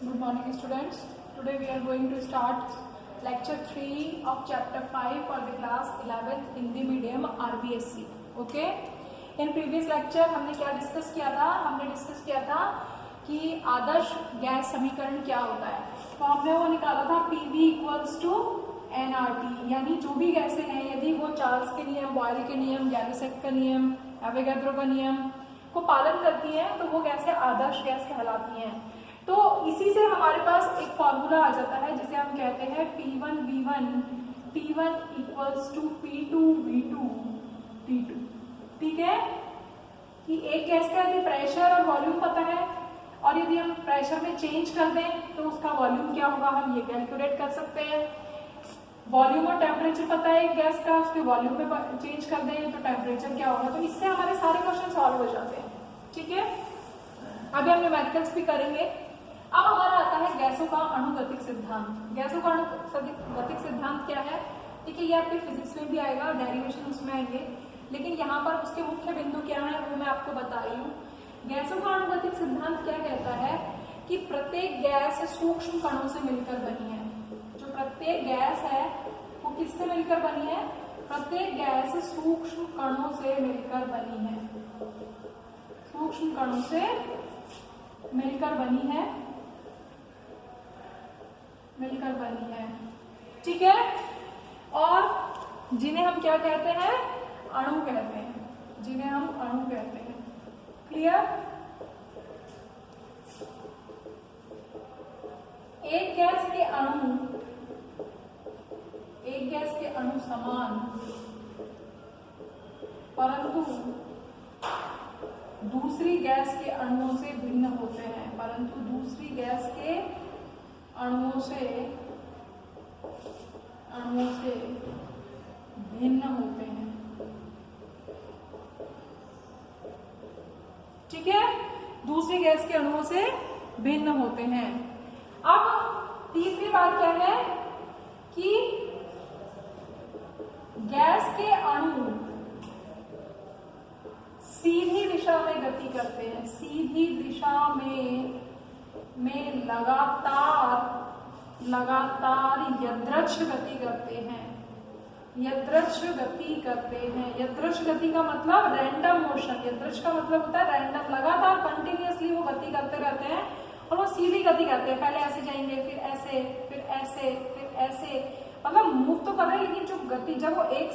Good morning, students. Today we are going to start lecture 3 of chapter 5 for the class 11th Hindi medium RBSC. Okay? In previous lecture हमने क्या discuss किया था? हमने discuss किया था कि आदर्श gas समीकरण क्या होता है. तो हमने वो निकाला था PV इक्वल्स टू nRT, यानी जो भी गैसें हैं यदि वो चार्ल्स के नियम, बॉयल के नियम, गैलिसेक का नियम, एवोगैड्रो का नियम को पालन करती हैं तो वो गैसें आदर्श गैस कहलाती हैं. तो इसी से हमारे पास एक फॉर्मूला आ जाता है जिसे हम कहते हैं P1V1 P1 equals to P2V2 T2. ठीक है कि एक गैस का यदि प्रेशर और वॉल्यूम पता है और यदि हम प्रेशर में चेंज कर दें तो उसका वॉल्यूम क्या होगा हम ये कैलकुलेट कर सकते हैं. वॉल्यूम और टेम्परेचर पता है एक गैस का, उसके वॉल्यूम में चेंज कर दें तो टेम्परेचर क्या होगा. तो इससे हमारे सारे क्वेश्चन सॉल्व हो जाते हैं. ठीक है, अभी हम न्यूमेरिकल्स भी करेंगे. अब हमारा आता है गैसों का अणुगतिक सिद्धांत. गैसों का अणुगतिक सिद्धांत क्या है? देखिए ये आपके फिजिक्स में भी आएगा, डेरिवेशन उसमें आएंगे, लेकिन यहाँ पर उसके मुख्य बिंदु क्या है वो मैं आपको बता रही हूँ. गैसों का अणुगतिक सिद्धांत क्या कहता है कि प्रत्येक गैस सूक्ष्म कणों से मिलकर बनी है. जो प्रत्येक गैस है वो किससे मिलकर बनी है? प्रत्येक गैस सूक्ष्म कणों से मिलकर बनी है. सूक्ष्म कणों से मिलकर बनी है. ठीक है, और जिन्हें हम क्या कहते हैं? अणु कहते हैं. जिन्हें हम अणु कहते हैं. क्लियर? एक गैस के अणु समान परंतु दूसरी गैस के अणुओं से भिन्न होते हैं. परंतु दूसरी गैस के अणुओं से भिन्न होते हैं. ठीक है, दूसरी गैस के अणुओं से भिन्न होते हैं. अब तीसरी बात क्या है कि गैस के अणु सीधी दिशा में गति करते हैं. सीधी दिशा में लगातार यदृच्छ गति करते हैं. यदृच्छ गति का मतलब रैंडम मोशन. यदृच्छ का मतलब होता है रैंडम, लगातार कंटिन्यूअसली वो गति करते रहते हैं और वो सीधी गति करते हैं. पहले ऐसे जाएंगे, फिर ऐसे, फिर ऐसे, फिर ऐसे, मतलब मूव तो कर रहे हैं लेकिन जो गति जब वो एक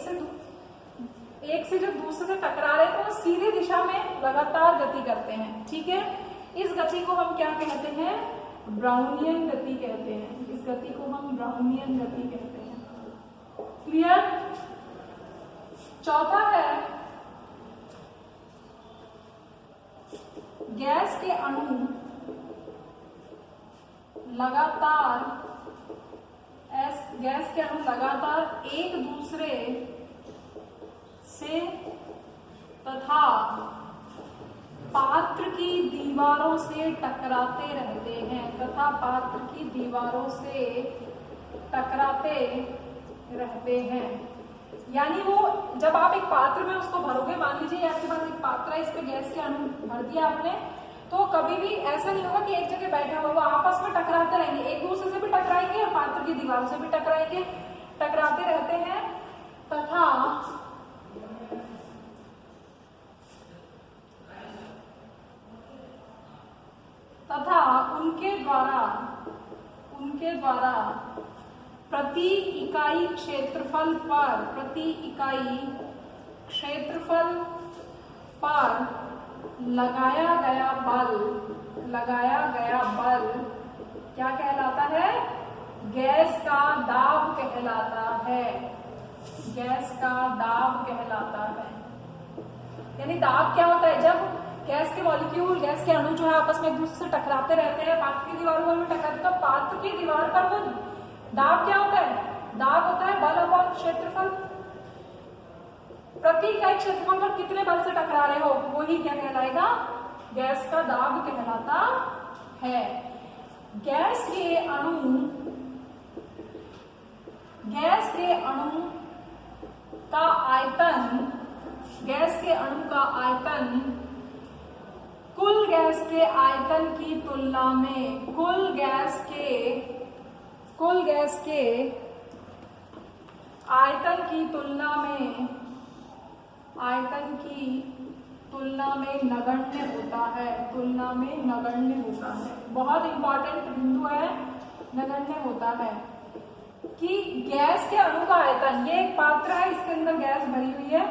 से जो दूसरे से टकरा रहे हैं तो वो सीधी दिशा में लगातार गति करते हैं. ठीक है, इस गति को हम क्या कहते हैं? ब्राउनियन गति कहते हैं. इस गति को हम ब्राउनियन गति कहते हैं. क्लियर? चौथा है गैस के अणु लगातार एक दूसरे से तथा पात्र की दीवारों से टकराते रहते हैं. यानी वो जब आप एक पात्र में उसको भरोगे, मान लीजिए आपके पास एक पात्र है, इस पे गैस के अणु भर दिया आपने, तो कभी भी ऐसा नहीं होगा कि एक जगह बैठे हुए वो आपस में टकराते रहेंगे. एक दूसरे से भी टकराएंगे और पात्र की दीवारों से भी टकराएंगे. टकराते रहते हैं तथा उनके द्वारा प्रति इकाई क्षेत्रफल पर लगाया गया बल क्या कहलाता है? गैस का दाब कहलाता है. यानी दाब क्या होता है? जब गैस के मॉलिक्यूल, गैस के अणु जो है आपस में एक दूसरे से टकराते रहते हैं, पात्र की दीवारों पर भी टकराते, तो पात्र की दीवार पर वो दाब क्या होता है? दाब होता है बल अपॉन क्षेत्रफल. प्रति इकाई क्षेत्रफल पर कितने बल से टकरा रहे हो वही क्या कहलाएगा? गैस का दाब कहलाता है. गैस के अणु का आयतन कुल गैस के आयतन की तुलना में कुल गैस के आयतन की तुलना में नगण्य होता है। बहुत इंपॉर्टेंट बिंदु है, नगण्य होता है कि गैस के अणु का आयतन, ये एक पात्र है, इसके अंदर गैस भरी हुई है,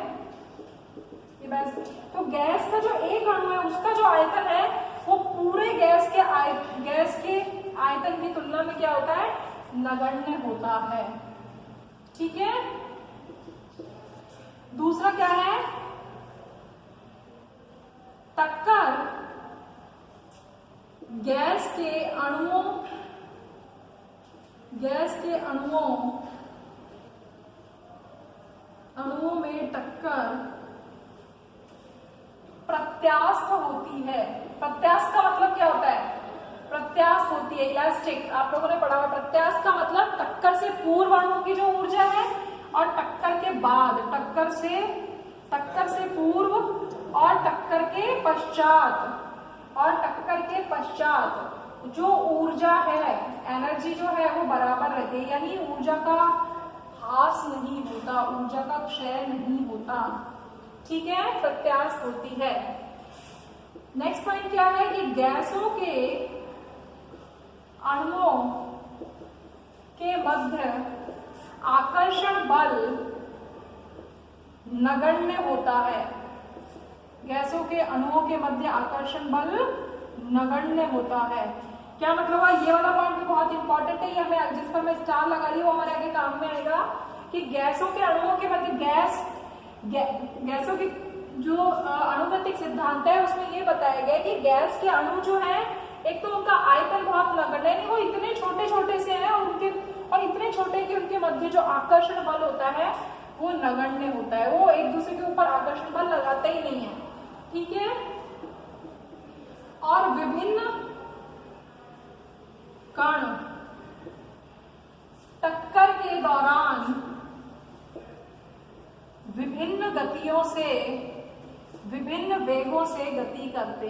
ये बस, तो गैस का जो एक अणु है उसका जो आयतन है वो पूरे गैस के आयतन की तुलना में क्या होता है, नगण्य होता है। ठीक है। दूसरा क्या है, टक्कर गैस के अणुओं में टक्कर प्रत्यास्थ होती है। प्रत्यास्थ का मतलब क्या होता है, प्रत्यास्थ होती है, इलास्टिक, आप लोगों ने पढ़ा हुआ। प्रत्यास्थ का मतलब टक्कर से पूर्व अणु की जो ऊर्जा है और टक्कर के बाद, टक्कर से पूर्व और टक्कर के पश्चात जो ऊर्जा है, एनर्जी जो है वो बराबर रहती है, यानी ऊर्जा का ह्रास नहीं होता, ऊर्जा का क्षय नहीं होता। ठीक है, प्रत्यास्थ होती है। नेक्स्ट पॉइंट क्या है कि गैसों के अणुओं के मध्य आकर्षण बल नगण्य होता है। गैसों के अणुओं के मध्य आकर्षण बल नगण्य होता है। क्या मतलब है, ये वाला पॉइंट भी बहुत इंपॉर्टेंट है, ये हमें, जिस पर मैं स्टार लगा रही हूँ, हमारे आगे काम में आएगा कि गैसों के अणुओं के मध्य गैसों के जो अणुगतिक सिद्धांत है उसमें ये बताया गया कि गैस के अणु जो है, एक तो उनका आयतन बहुत नगण्य है, वो इतने छोटे छोटे से हैं और इतने छोटे कि उनके मध्य जो आकर्षण बल होता है वो नगण्य होता है, वो एक दूसरे के ऊपर आकर्षण बल लगाते ही नहीं है। ठीक है। और विभिन्न कण टक्कर के दौरान विभिन्न गतियों से, विभिन्न वेगों से गति करते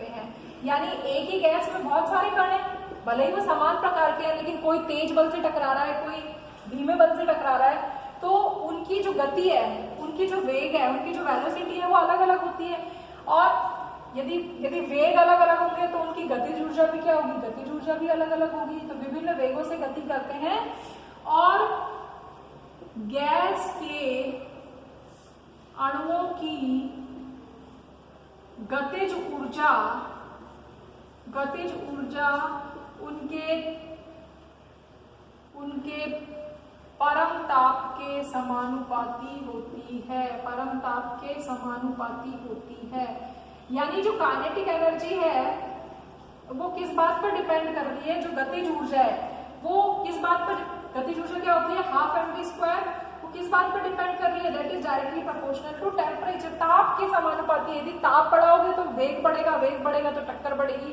हैं। यानी एक ही गैस में बहुत सारे कण हैं, भले ही वो समान प्रकार के हैं, लेकिन कोई तेज बल से टकरा रहा है, कोई धीमे बल से टकरा रहा है, तो उनकी जो गति है, उनकी जो वेग है, उनकी जो वेलोसिटी है वो अलग अलग होती है। और यदि वेग अलग अलग होंगे तो उनकी गतिज ऊर्जा भी क्या होगी, गतिज ऊर्जा भी अलग अलग होगी। तो विभिन्न वेगों से गति करते हैं। और गैस के अणुओं की गतिज ऊर्जा उनके परम ताप के समानुपाती होती है। यानी जो काइनेटिक एनर्जी है वो किस बात पर डिपेंड कर रही है, जो गतिज ऊर्जा है वो किस बात पर, गतिज ऊर्जा क्या होती है, हाफ mv², वो किस बात पर डिपेंड कर रही है, that is directly proportional to temperature, ताप के समानुपाती। यदि ताप बढ़ाओगे तो वेग बढ़ेगा तो टक्कर बढ़ेगी।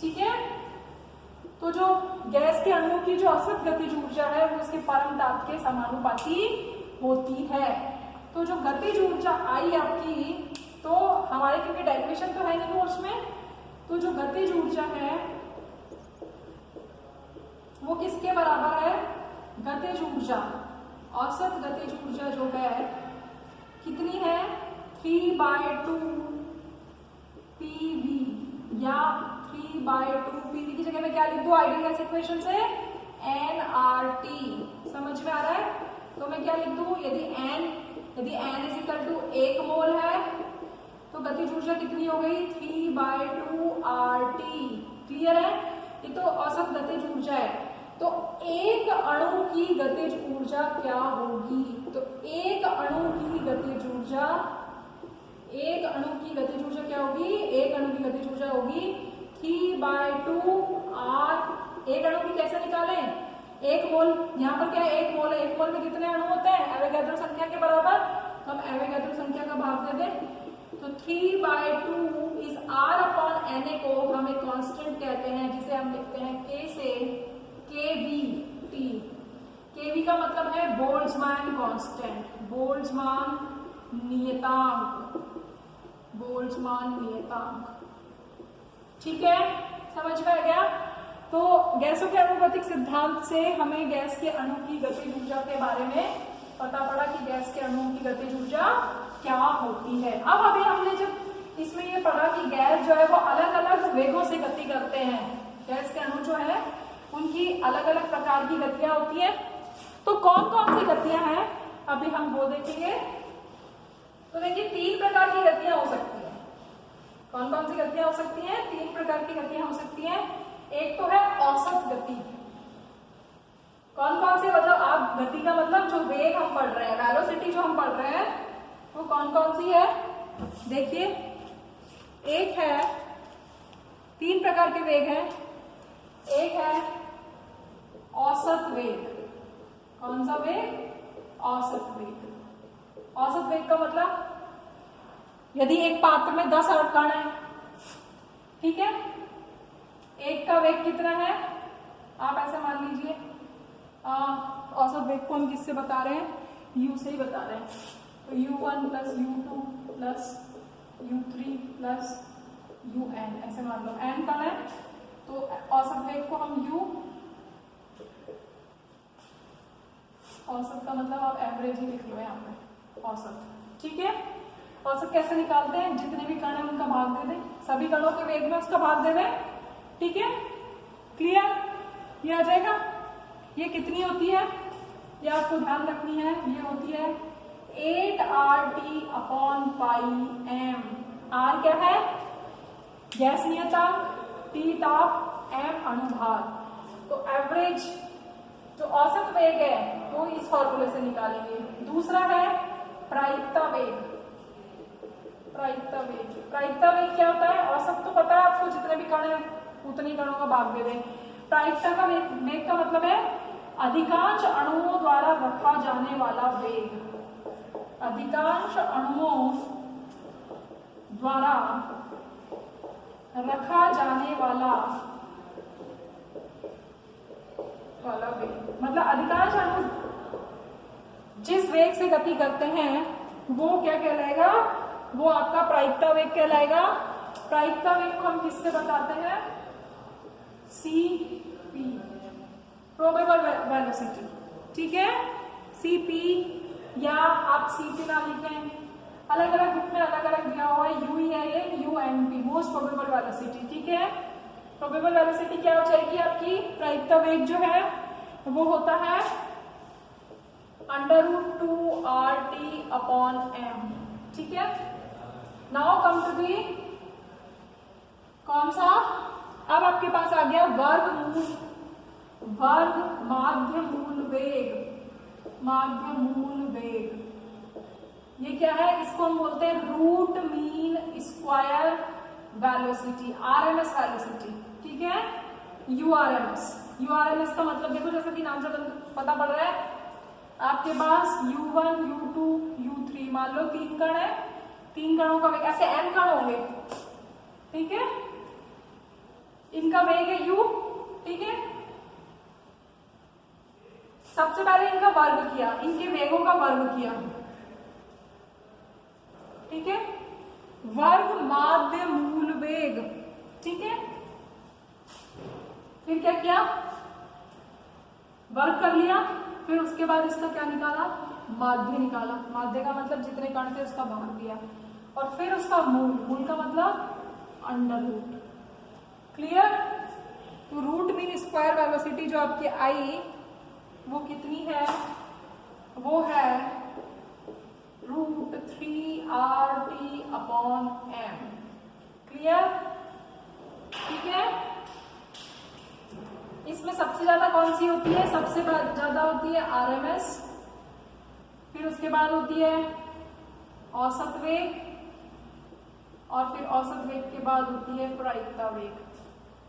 ठीक है। तो जो गैस के अणुओं की जो औसत गतिज ऊर्जा है वो उसके परम ताप के समानुपाती होती है। तो जो गतिज ऊर्जा आई आपकी, तो हमारे क्योंकि डेरिवेशन तो है नहीं कोर्स में, तो जो गतिज ऊर्जा है वो किसके बराबर है, गतिज ऊर्जा, औसत गतिज ऊर्जा जो है कितनी है, 3/2 PV, या 3/2 PV की जगह में क्या लिख दूं, आइडियल गैस इक्वेशन से nRT। समझ में आ रहा है? तो मैं क्या लिख दूं, यदि n इज इक्वल टू 1 मोल है तो गतिज ऊर्जा कितनी हो गई, 3/2 RT। क्लियर है? ये तो औसत गतिज ऊर्जा है। तो एक अणु की गतिज ऊर्जा क्या होगी, तो एक अणु की गतिज ऊर्जा क्या होगी, एक अणु की गतिज ऊर्जा होगी 3/2 R। एक अणु की कैसे निकालें, 1 मोल, यहाँ पर क्या है 1 मोल है, 1 मोल में कितने अणु होते हैं, एवोगैड्रो संख्या के बराबर। तो हम एवोगैड्रो संख्या का भाग दे दें, तो 3/2 इस R/Na को हम एक कांस्टेंट कहते हैं, जिसे हम लिखते हैं K से KVT। KV का मतलब है बोल्ट्जमान कांस्टेंट, बोल्ट्जमान नियतांक। बोल्ट्जमान नियतांक। ठीक है, समझ में आ गया। तो गैसों के अनुगतिक सिद्धांत से हमें गैस के अणु की गतिज ऊर्जा के बारे में पता पड़ा कि गैस के अणुओं की गतिज ऊर्जा क्या होती है। अब अभी हमने जब इसमें ये पढ़ा कि गैस जो है वो अलग अलग वेगों से गति करते हैं, गैस के अणु जो है उनकी अलग अलग प्रकार की गतियां होती है। तो कौन कौन सी गतियां हैं अभी हम वो देखेंगे। तो देखिए 3 प्रकार की गतियां हो सकती हैं। कौन कौन सी गतियां हो सकती हैं? 3 प्रकार की गतियां हो सकती हैं। एक तो है औसत गति। कौन कौन से, मतलब आप गति का मतलब जो वेग हम पढ़ रहे हैं, वेलोसिटी जो हम पढ़ रहे हैं वो कौन कौन सी है। देखिए एक है, 3 प्रकार के वेग हैं। एक है औसत वेग। कौन सा वेग? औसत वेग। औसत वेग का मतलब यदि एक पात्र में 10 कण है, ठीक है, एक का वेग कितना है आप ऐसे मान लीजिए। औसत वेग को हम किससे बता रहे हैं? u से ही बता रहे हैं। तो u1 plus u2 plus u3 plus un, ऐसे मान लो n कण है तो औसत वेग को हम u, औसत का मतलब आप एवरेज ही लिख लो यहाँ पे, औसत। ठीक है, औसत कैसे निकालते हैं? जितने भी कण है उनका भाग दे दें, सभी कणों के वेग में उसका भाग दे दें। ठीक है, क्लियर? ये आ जाएगा। ये कितनी होती है ये आपको ध्यान रखनी है, ये होती है 8RT/πm। R क्या है? गैस नियतांक, T ताप, M अणुभार। तो एवरेज जो औसत वेग है वो इस फॉर्मूले से निकालेंगे। दूसरा है प्रायिकता वेग। प्रायिकता वेग, प्रायिकता वेग क्या होता है? औसत तो पता है आपको, जितने भी कण है उतनी कणों का भाग दे दें। प्रायिकता का वेग का मतलब है अधिकांश अणुओं द्वारा रखा जाने वाला वेग। अधिकांश अणुओं द्वारा रखा जाने वाला वेग, मतलब अधिकांश अणु जिस वेग से गति करते हैं वो क्या कहलाएगा? वो आपका प्रायिकता वेग कहलाएगा। प्रायिकता वेग को हम किससे बताते हैं? Cp, probable velocity. ठीक है, Cp या आप Cp ना लिखें, अलग अलग बुक में अलग अलग दिया हुआ है, U ही है ये, UNP, मोस्ट प्रोबेबल वेलोसिटी। ठीक है, प्रोबेबल वेलोसिटी क्या हो जाएगी आपकी? प्रायिकता वेग जो है वो होता है √2RT/m। ठीक है, नाउ कम टू दी कौन सा? अब आपके पास आ गया माध्य मूल वेग। माध्य मूल वेग ये क्या है? इसको हम बोलते हैं root mean square velocity, RMS velocity. ठीक है, URMS। URMS का मतलब देखो, जैसे कि नाम से पता पड़ रहा है आपके पास U1 U2 U3, मान लो 3 कण है, 3 कणों का वेग, ऐसे n कण होंगे। ठीक है, इनका वेग है u। ठीक है, सबसे पहले इनका वर्ग किया, इनके वेगों का वर्ग किया। ठीक है, वर्ग माध्य मूल वेग। ठीक है, फिर क्या किया? वर्ग कर लिया, फिर उसके बाद इसका क्या निकाला? माध्य निकाला। माध्य का मतलब जितने कण थे उसका भाग दिया, और फिर उसका मूल। मूल का मतलब अंडर रूट। क्लियर? तो रूट मीन स्क्वायर वेलोसिटी जो आपकी आई वो कितनी है? वो है √3RT/m। क्लियर? ठीक है, इसमें सबसे ज्यादा कौन सी होती है? सबसे ज्यादा होती है RMS, फिर उसके बाद होती है औसत वेग, और फिर औसत वेग के बाद होती है प्रायिकता वेग।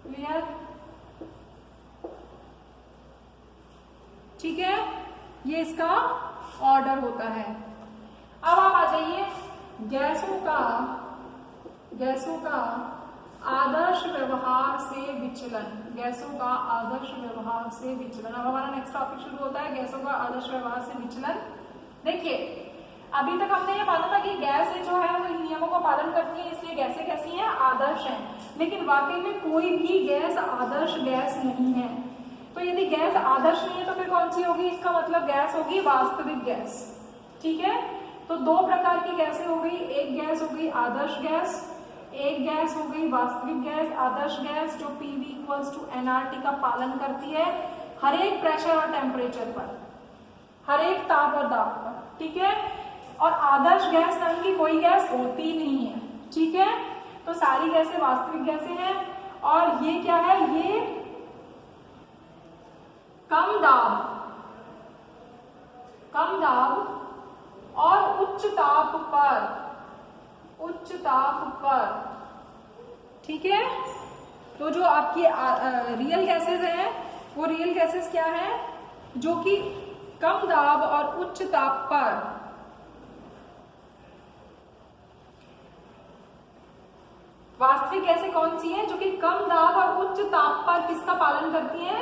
क्लियर? ठीक है, ये इसका ऑर्डर होता है। अब आप आ जाइए गैसों का आदर्श व्यवहार से विचलन। गैसों का आदर्श व्यवहार से विचलन। अब हमारा नेक्स्ट टॉपिक शुरू होता है गैसों का आदर्श व्यवहार से विचलन। देखिए, अभी तक हमने ये माना था कि गैस जो है वो इन नियमों का पालन करती है, इसलिए गैसें कैसी हैं, आदर्श हैं। लेकिन वाकई में कोई भी गैस आदर्श गैस नहीं है। तो यदि गैस आदर्श नहीं है तो फिर कौन सी होगी, इसका मतलब गैस होगी वास्तविक गैस। ठीक है, तो दो प्रकार की गैसें हो गई, एक गैस हो गई आदर्श गैस, एक गैस हो गई वास्तविक गैस। आदर्श गैस जो PV = nRT का पालन करती है हर एक प्रेशर और टेम्परेचर पर, हर एक ताप और दाब पर। ठीक है, और आदर्श गैस नाम की कोई गैस होती नहीं है। ठीक है, तो सारी गैसें वास्तविक गैसें हैं। और ये क्या है, ये कम दाब और उच्च ताप पर, ठीक है। तो जो आपकी रियल गैसेस हैं वो रियल गैसेस क्या है, जो कि कम दाब और उच्च ताप पर वास्तविक गैसें कौन सी हैं, जो कि कम दाब और उच्च ताप पर किसका पालन करती हैं,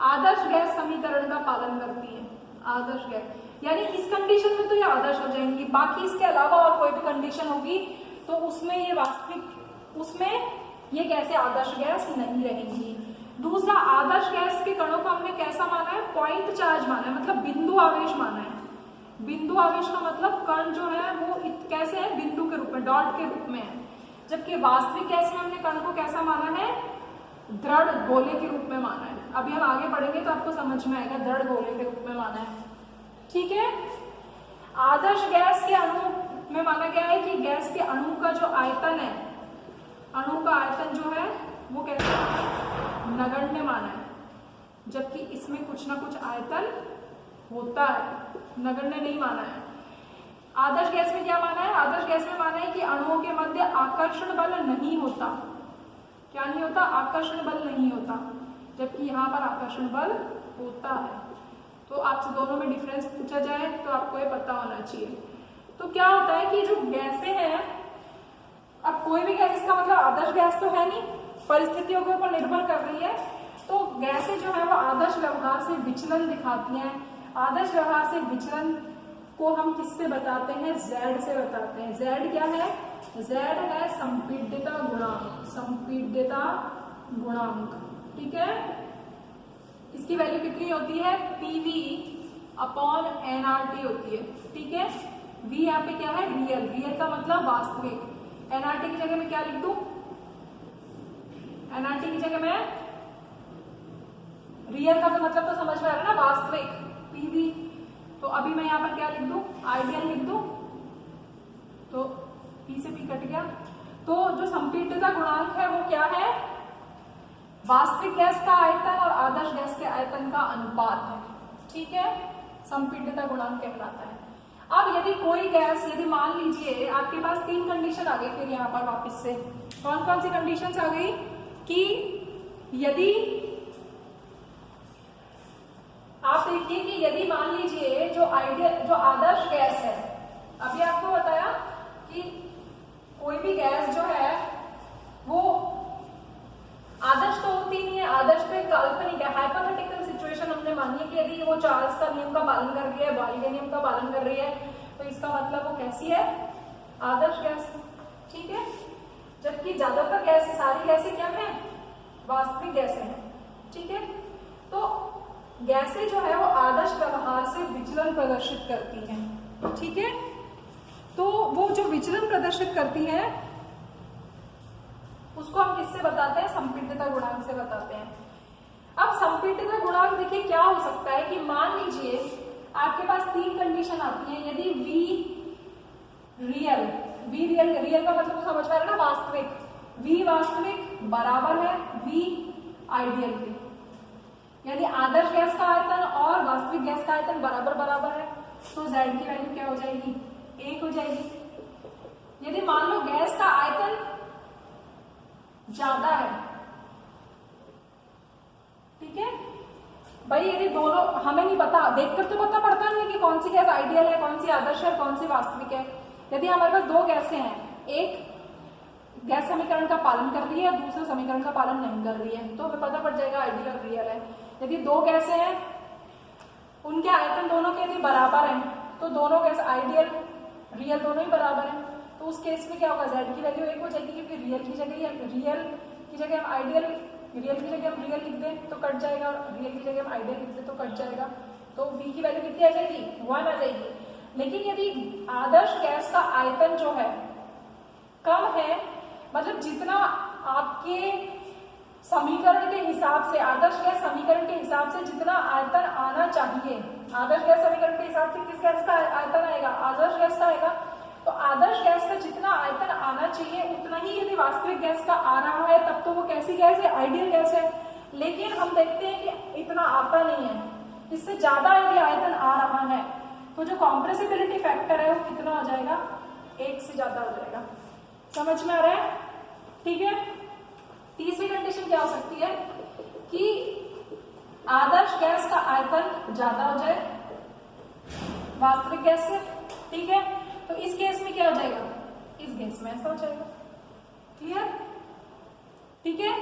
आदर्श गैस समीकरण का पालन करती हैं। आदर्श गैस यानी इस कंडीशन में तो ये आदर्श हो जाएंगी, बाकी इसके अलावा और कोई भी कंडीशन होगी तो उसमें ये वास्तविक, उसमें ये गैसें आदर्श गैस नहीं रहेंगी। दूसरा, आदर्श गैस के कणों को हमने कैसा माना है, पॉइंट चार्ज माना है, मतलब बिंदु आवेश माना है। बिंदु आवेश का मतलब कण जो है वो कैसे है, बिंदु के रूप में, डॉट के रूप में है। जबकि वास्तविक गैस में हमने कण को कैसा माना है, दृढ़ गोले के रूप में माना है। अभी हम आगे पढ़ेंगे तो आपको समझ में आएगा, दृढ़ गोले के रूप में माना है। ठीक है, आदर्श गैस के अणु में माना गया है कि गैस के अणु का जो आयतन है, अणु का आयतन जो है वो कैसे नगण्य माना है, जबकि इसमें कुछ ना कुछ आयतन होता है, नगण्य नहीं माना है। आदर्श गैस में क्या माना है, आदर्श गैस में माना है कि अणुओं के मध्य आकर्षण बल नहीं होता। क्या नहीं होता, आकर्षण बल नहीं होता, जबकि यहाँ पर आकर्षण बल होता है। तो आपसे दोनों में डिफरेंस पूछा जाए तो आपको ये पता होना चाहिए। तो क्या होता है कि जो गैसें हैं, अब कोई भी गैस, इसका मतलब आदर्श गैस तो है नहीं, परिस्थितियों के ऊपर निर्भर कर रही है। तो गैसें जो है वो आदर्श व्यवहार से विचलन दिखाती हैं। आदर्श व्यवहार से विचलन को हम किससे बताते हैं, Z से बताते हैं। Z क्या है, Z है संपीड्यता गुणांक, संपीड्यता गुणांक। ठीक है, इसकी वैल्यू कितनी होती है, PV/nRT होती है। ठीक है, V यहाँ पे क्या है, रियल, रियल का मतलब वास्तविक। nRT की जगह में क्या लिख दूं, nRT की जगह में रियल का तो मतलब तो समझ में आ रहा है ना, वास्तविक, PV। तो अभी मैं यहाँ पर क्या लिख दूं, आइडियल लिख दूं, तो P से P कट गया। तो जो संपीड्यता गुणांक है वो क्या है, वास्तविक गैस का आयतन और आदर्श गैस के आयतन का अनुपात है। ठीक है, संपीड्यता गुणांक कहलाता है। अब यदि कोई गैस, यदि मान लीजिए आपके पास तीन कंडीशन आ गई, फिर यहाँ पर वापस से कौन कौन सी कंडीशंस आ गई, कि यदि आप देखिए कि यदि मान लीजिए जो आदर्श गैस है, अभी आपको बताया कि कोई भी गैस जो है वो आदर्श तो होती नहीं है, आदर्श तो एक काल्पनिक है, हाइपोथेटिकल सिचुएशन हमने मानी है कि यदि वो चार्ल्स का नियम का पालन कर रही है, बॉयल के नियम का पालन कर रही है, तो इसका मतलब वो कैसी है, आदर्श गैस। ठीक है, जबकि ज्यादातर गैस, सारी गैसें क्या है, वास्तविक गैसें हैं। ठीक है, तो गैसें जो है वो आदर्श व्यवहार से विचलन प्रदर्शित करती हैं। ठीक है, तो वो जो विचलन प्रदर्शित करती है उसको हम किससे बताते हैं, संपीड्यता गुणांक से बताते हैं। अब संपीड्यता गुणांक देखिए क्या हो सकता है कि मान लीजिए आपके पास तीन कंडीशन आती हैं, यदि V रियल का मतलब तो समझ पा रहे ना, वास्तविक, V वास्तविक बराबर है V आइडियल के, यानी आदर्श गैस का आयतन और वास्तविक गैस का आयतन बराबर बराबर है, तो Z की वैल्यू क्या हो जाएगी, 1 हो जाएगी। यदि मान लो गैस का आयतन ज्यादा है, ठीक है भाई, यदि दोनों हमें नहीं पता, देखकर तो पता पड़ता नहीं कि कौन सी गैस आइडियल है, कौन सी आदर्श है, कौन सी वास्तविक है। यदि हमारे पास दो गैसें हैं, एक गैस समीकरण का पालन कर रही है, दूसरे समीकरण का पालन नहीं कर रही है, तो हमें पता पड़ जाएगा आइडियल और रियल है। यदि दो गैसें हैं, उनके आयतन दोनों के यदि बराबर हैं, तो दोनों गैस आइडियल रियल दोनों ही बराबर है, तो उस केस में क्या होगा, z की वैल्यू 1 हो जाएगी, क्योंकि रियल की जगह हम आइडियल, रियल की जगह हम रियल लिख दें तो कट जाएगा, और रियल की जगह हम आइडियल लिख दें तो कट जाएगा, तो v की वैल्यू कितनी आ जाएगी, 1 आ जाएगी। लेकिन यदि आदर्श गैस का आयतन जो है कम है, मतलब जितना आपके समीकरण के हिसाब से, आदर्श गैस समीकरण के हिसाब से जितना आयतन आना चाहिए, आदर्श गैस समीकरण के हिसाब से किस गैस का आयतन आएगा, आदर्श गैस का आएगा, तो आदर्श गैस का जितना आयतन आना चाहिए उतना ही यदि वास्तविक गैस का आ रहा है तब तो वो कैसी गैस है, आइडियल गैस है। लेकिन हम देखते हैं कि इतना आता नहीं है, इससे ज्यादा यदि आयतन आ रहा है तो जो कॉम्प्रेसिबिलिटी फैक्टर है वो कितना हो जाएगा, 1 से ज्यादा हो जाएगा। समझ में आ रहा है, ठीक है। तीसरी कंडीशन क्या हो सकती है कि आदर्श गैस का आयतन ज्यादा हो जाए वास्तविक गैस से, ठीक है, तो इस केस में क्या हो जाएगा, इस गैस में ऐसा हो जाएगा। क्लियर, ठीक है।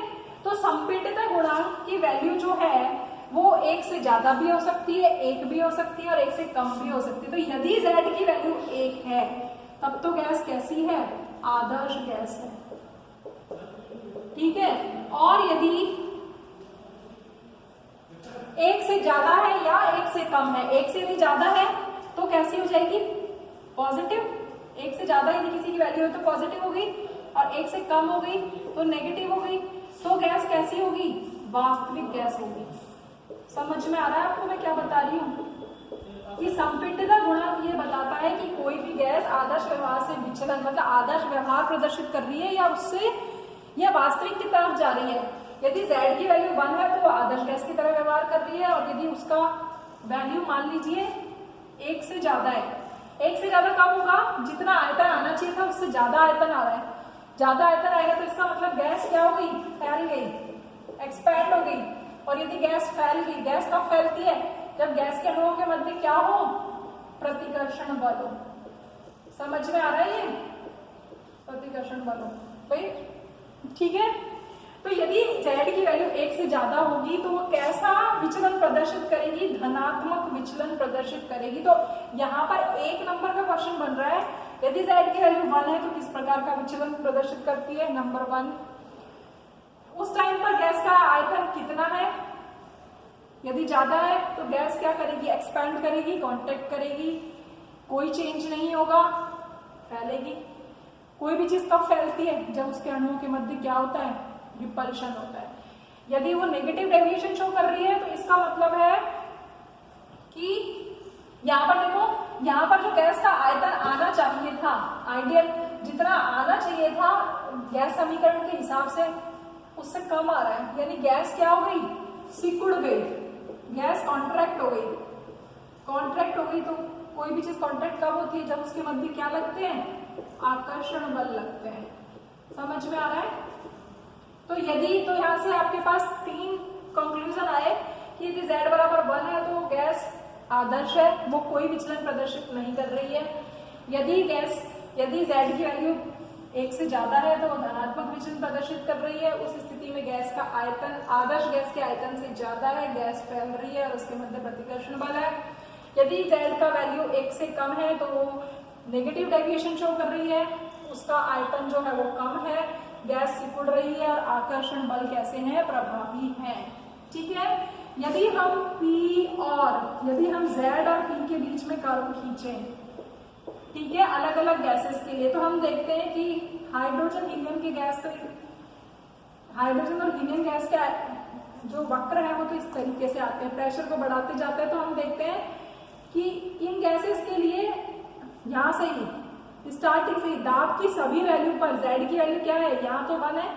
तो संपीड़ितता गुणांक की वैल्यू जो है वो 1 से ज्यादा भी हो सकती है, 1 भी हो सकती है और 1 से कम भी हो सकती है। तो यदि z की वैल्यू 1 है तब तो गैस कैसी है, आदर्श गैस है, ठीक है। और यदि 1 से ज्यादा है या 1 से कम है, 1 से यदि ज्यादा है तो कैसी हो जाएगी, पॉजिटिव, 1 से ज्यादा यदि किसी की वैल्यू है तो पॉजिटिव हो गई, और 1 से कम हो गई तो नेगेटिव हो गई, तो गैस कैसी होगी, वास्तविक गैस होगी। समझ में आ रहा है आपको मैं क्या बता रही हूँ, कि संपीड़ितता गुणांक ये बताता है कि कोई भी गैस आदर्श व्यवहार से विचलन, मतलब आदर्श व्यवहार प्रदर्शित कर रही है या उससे या वास्तविक की तरफ जा रही है। यदि z की वैल्यू 1 है तो वो आदर्श गैस की तरह व्यवहार कर रही है, और यदि उसका वैल्यू मान लीजिए 1 से ज्यादा है, 1 से ज्यादा कम होगा, जितना आयतन आना चाहिए था उससे ज्यादा आयतन आ रहा है, ज्यादा आयतन आएगा तो इसका मतलब गैस क्या हो गई, फैल गई, एक्सपैंड हो गई। और यदि गैस फैल गई, गैस कब फैलती है, जब गैस के अणुओं के मध्य क्या हो, प्रतिकर्षण बल हो। समझ में आ रहा है ये, प्रतिकर्षण बल हो भाई, ठीक है। तो यदि z की वैल्यू 1 से ज्यादा होगी तो वो कैसा विचलन प्रदर्शित करेगी, धनात्मक विचलन प्रदर्शित करेगी। तो यहाँ पर 1 नंबर का क्वेश्चन बन रहा है, यदि z की वैल्यू 1 है तो किस प्रकार का विचलन प्रदर्शित करती है, नंबर 1, उस टाइम पर गैस का आयतन कितना है, यदि ज्यादा है तो गैस क्या करेगी, एक्सपैंड करेगी, कॉन्ट्रैक्ट करेगी, कोई चेंज नहीं होगा, फैलेगी। कोई भी चीज कब फैलती है, जब उसके अणुओं के मध्य क्या होता है, रिपल्शन होता है। यदि वो नेगेटिव डेविएशन शो कर रही है तो इसका मतलब है कि यहाँ पर देखो, यहाँ पर जो गैस का आयतन आना चाहिए था, आइडियल जितना आना चाहिए था गैस समीकरण के हिसाब से, उससे कम आ रहा है, यानी गैस क्या हो गई, सिकुड़ गई, गैस कॉन्ट्रैक्ट हो गई। कॉन्ट्रैक्ट हो गई तो कोई भी चीज कॉन्ट्रैक्ट कब होती है, जब उसके मध्य क्या लगते हैं, आकर्षण बल लगते हैं। समझ में आ रहा है। तो यदि, तो यहां से आपके पास 3 कंक्लूजन आए कि यदि z बराबर 1 है तो गैस आदर्श है, वो कोई विचलन प्रदर्शित नहीं कर रही है। यदि z की वैल्यू 1 से ज्यादा है तो वो धनात्मक विचलन प्रदर्शित कर रही है, उस स्थिति में गैस का आयतन आदर्श गैस के आयतन से ज्यादा है, गैस फैल रही है और उसके मध्य प्रतिकर्षण बल है। यदि z का वैल्यू 1 से कम है तो वो नेगेटिव डेविएशन शो कर रही है, उसका आयतन जो है वो कम है, गैस सिकुड़ रही है और आकर्षण बल कैसे हैं, प्रभावी हैं। ठीक है। यदि हम z और p के बीच में कर्व खींचें, ठीक है, अलग अलग गैसेस के लिए, तो हम देखते हैं कि हाइड्रोजन हीलियम के गैस, हाइड्रोजन और हीलियम गैस के जो वक्र है वो तो इस तरीके से आते हैं, प्रेशर को बढ़ाते जाते हैं। तो हम देखते हैं कि इन गैसेस के लिए यहाँ से ही स्टार्टिंग से ही दाब की सभी वैल्यू पर z की वैल्यू क्या है, यहाँ तो 1 है,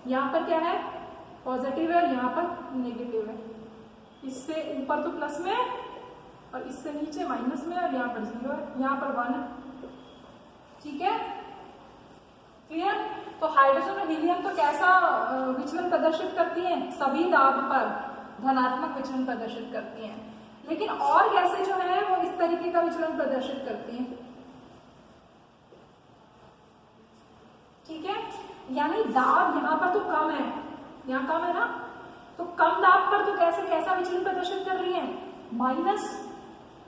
यहाँ पर क्या है, पॉजिटिव है, यहाँ पर नेगेटिव है, इससे ऊपर तो प्लस में और इससे नीचे माइनस में, और यहाँ पर 0 है, यहाँ पर 1 है। ठीक है, क्लियर। तो हाइड्रोजन और हीलियम तो कैसा विचलन प्रदर्शित करती हैं, सभी दाब पर धनात्मक विचलन प्रदर्शित करती हैं। लेकिन और गैसें जो है वो इस तरीके का विचलन प्रदर्शित करती हैं। ठीक है, यानी दाब यहाँ पर तो कम है, यहाँ कम है ना, तो कम दाब पर तो कैसा विचलन प्रदर्शित कर रही है,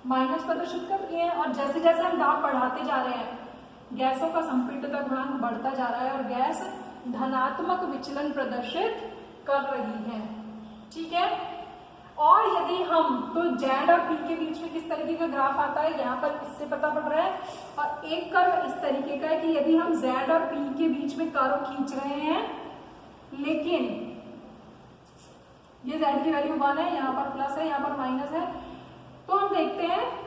माइनस प्रदर्शित कर रही है, और जैसे जैसे हम दाब बढ़ाते जा रहे हैं गैसों का संपीड़ितता गुणांक बढ़ता जा रहा है और गैस धनात्मक विचलन प्रदर्शित कर रही है। ठीक है, और यदि हम तो Z और P के बीच में किस तरीके का ग्राफ आता है यहाँ पर इससे पता पड़ रहा है, और एक कर्व इस तरीके का है कि यदि हम Z और P के बीच में कर्व खींच रहे हैं, लेकिन ये Z की वैल्यू 1 है, यहाँ पर प्लस है, यहाँ पर माइनस है, तो हम देखते हैं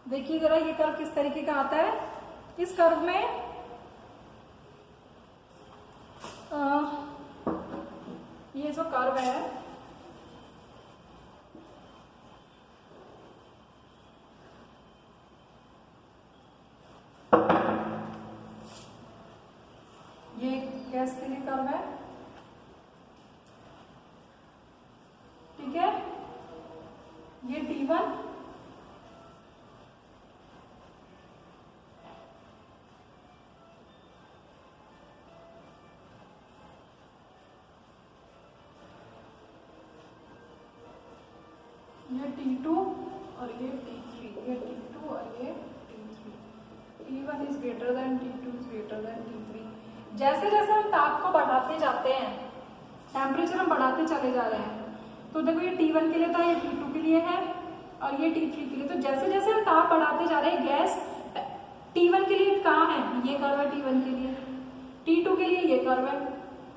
देखिए जरा ये कर्व किस तरीके का आता है। इस कर्व में ये जो कर्व है ये गैस के लिए कर्व है, ठीक है, ये T1, ये T2 और ये T3, ये T2 और ये T3, T1 is greater than T2 is greater than T3। जैसे जैसे हम ताप को बढ़ाते जाते हैं, टेम्परेचर हम बढ़ाते चले जा रहे हैं, तो देखो ये T1 के लिए था, ये T2 के लिए है और ये T3 के लिए। तो जैसे जैसे हम ताप बढ़ाते जा रहे हैं, गैस T1 के लिए कहाँ है, ये कर्व है T1 के लिए, T2 के लिए ये कर्व है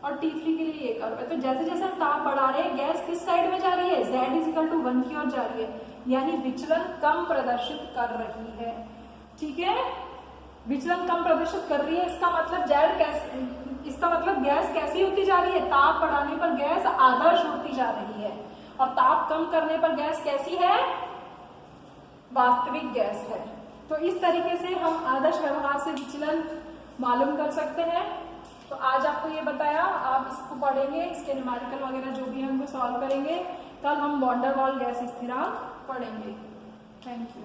और T3 के लिए ये कर्व है। तो जैसे जैसे हम ताप बढ़ा रहे हैं, गैस किस साइड में जा रही है, Z=1 की ओर जा रही है, यानी विचलन कम प्रदर्शित कर रही है। ठीक है, विचलन कम प्रदर्शित कर रही है, इसका मतलब गैस कैसी होती जा रही है, ताप बढ़ाने पर गैस आदर्श होती जा रही है, और ताप कम करने पर गैस कैसी है, वास्तविक गैस है। तो इस तरीके से हम आदर्श व्यवहार से विचलन मालूम कर सकते हैं। तो आज आपको ये बताया, आप इसको पढ़ेंगे, इसके न्यूमेरिकल वगैरह जो भी है उनको सॉल्व करेंगे। कल हम वॉन डेर वाल गैस स्थिरांक पढ़ेंगे। Thank you.